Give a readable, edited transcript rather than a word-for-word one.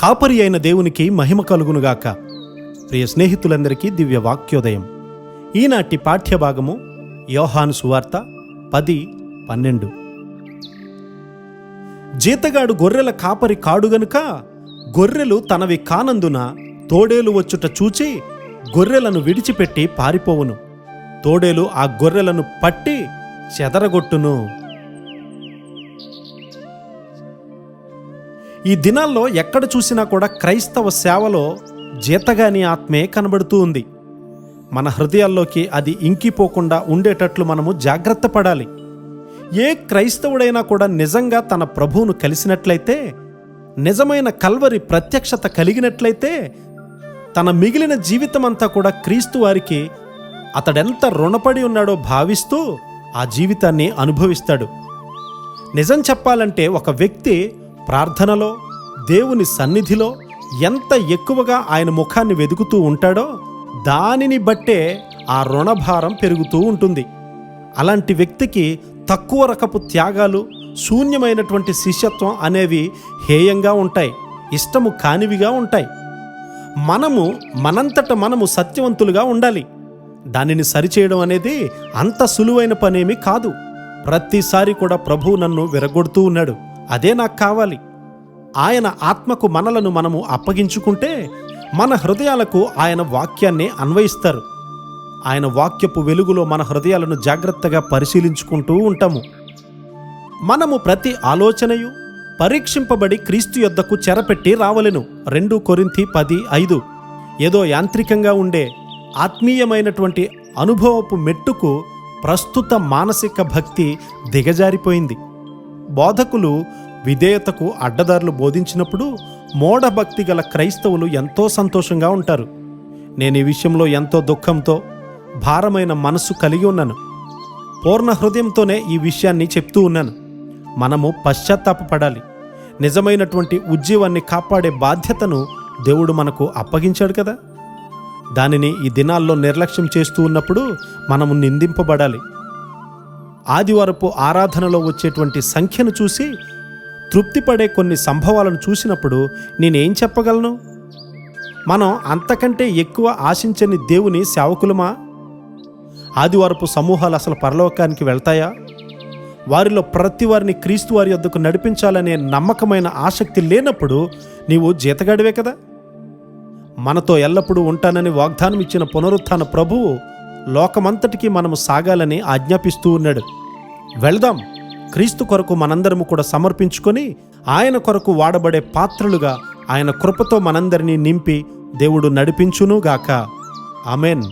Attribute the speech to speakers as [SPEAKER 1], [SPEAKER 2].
[SPEAKER 1] కాపరి అయిన దేవునికి మహిమ కలుగునుగాక. ప్రియ స్నేహితులందరికీ దివ్య వాక్యోదయం. ఈనాటి పాఠ్యభాగము యోహాను సువార్త 10:12. జీతగాడు గొర్రెల కాపరి కాడు గనుక గొర్రెలు తనవి కానందున తోడేలు వచ్చుట చూచి గొర్రెలను విడిచిపెట్టి పారిపోవును. తోడేలు ఆ గొర్రెలను పట్టి చెదరగొట్టును. ఈ దినాల్లో ఎక్కడ చూసినా కూడా క్రైస్తవ సేవలో జీతగాని ఆత్మే కనబడుతూ ఉంది. మన హృదయాల్లోకి అది ఇంకిపోకుండా ఉండేటట్లు మనము జాగ్రత్త పడాలి. ఏ క్రైస్తవుడైనా కూడా నిజంగా తన ప్రభువును కలిసినట్లయితే, నిజమైన కల్వరి ప్రత్యక్షత కలిగినట్లయితే, తన మిగిలిన జీవితమంతా కూడా క్రీస్తు వారికి అతడెంత రుణపడి ఉన్నాడో భావిస్తూ ఆ జీవితాన్ని అనుభవిస్తాడు. నిజం చెప్పాలంటే ఒక వ్యక్తి ప్రార్థనలో, దేవుని సన్నిధిలో ఎంత ఎక్కువగా ఆయన ముఖాన్ని వెదుకుతూ ఉంటాడో దానిని బట్టే ఆ రుణభారం పెరుగుతూ ఉంటుంది. అలాంటి వ్యక్తికి తక్కువ రకపు త్యాగాలు, శూన్యమైనటువంటి శిష్యత్వం అనేవి హేయంగా ఉంటాయి, ఇష్టము కానివిగా ఉంటాయి. మనంతట మనము సత్యవంతులుగా ఉండాలి. దానిని సరిచేయడం అనేది అంత సులువైన పనేమీ కాదు. ప్రతిసారి కూడా ప్రభువు నన్ను విరగొడుతూ ఉన్నాడు, అదే నాకు కావాలి. ఆయన ఆత్మకు మనలను మనము అప్పగించుకుంటే మన హృదయాలకు ఆయన వాక్యాన్ని అన్వయిస్తారు. ఆయన వాక్యపు వెలుగులో మన హృదయాలను జాగ్రత్తగా పరిశీలించుకుంటూ ఉంటాము. మనము ప్రతి ఆలోచనయు పరీక్షింపబడి క్రీస్తు యొద్దకు చెరపెట్టి రావలెను. 2 కొరింథీ 10:5. ఏదో యాంత్రికంగా ఉండే ఆత్మీయమైనటువంటి అనుభవపు మెట్టుకు ప్రస్తుత మానసిక భక్తి దిగజారిపోయింది. బోధకులు విధేయతకు అడ్డదారులు బోధించినప్పుడు మూఢభక్తి గల క్రైస్తవులు ఎంతో సంతోషంగా ఉంటారు. నేను ఈ విషయంలో ఎంతో దుఃఖంతో, భారమైన మనస్సు కలిగి ఉన్నాను. పూర్ణ హృదయంతోనే ఈ విషయాన్ని చెప్తూ ఉన్నాను. మనము పశ్చాత్తాపపడాలి. నిజమైనటువంటి ఉజ్జీవాన్ని కాపాడే బాధ్యతను దేవుడు మనకు అప్పగించాడు కదా. దానిని ఈ దినాల్లో నిర్లక్ష్యం చేస్తూ ఉన్నప్పుడు మనము నిందింపబడాలి. ఆదివారపు ఆరాధనలో వచ్చేటువంటి సంఖ్యను చూసి తృప్తిపడే కొన్ని సంభవాలను చూసినప్పుడు నేనేం చెప్పగలను? మనం అంతకంటే ఎక్కువ ఆశించని దేవుని సేవకులమా? ఆదివారపు సమూహాలు అసలు పరలోకానికి వెళ్తాయా? వారిలో ప్రతి వారిని క్రీస్తు వారి యొద్దకు నడిపించాలనే నమ్మకమైన ఆసక్తి లేనప్పుడు నీవు జీతగాడివే కదా. మనతో ఎల్లప్పుడూ ఉంటానని వాగ్దానం ఇచ్చిన పునరుత్థాన ప్రభువు లోకమంతటికీ మనము సాగాలని ఆజ్ఞాపిస్తూ ఉన్నాడు. వెళ్దాం. క్రీస్తు కొరకు మనందరము కూడా సమర్పించుకొని ఆయన కొరకు వాడబడే పాత్రలుగా ఆయన కృపతో మనందరినీ నింపి దేవుడు నడిపించునుగాక. ఆమెన్.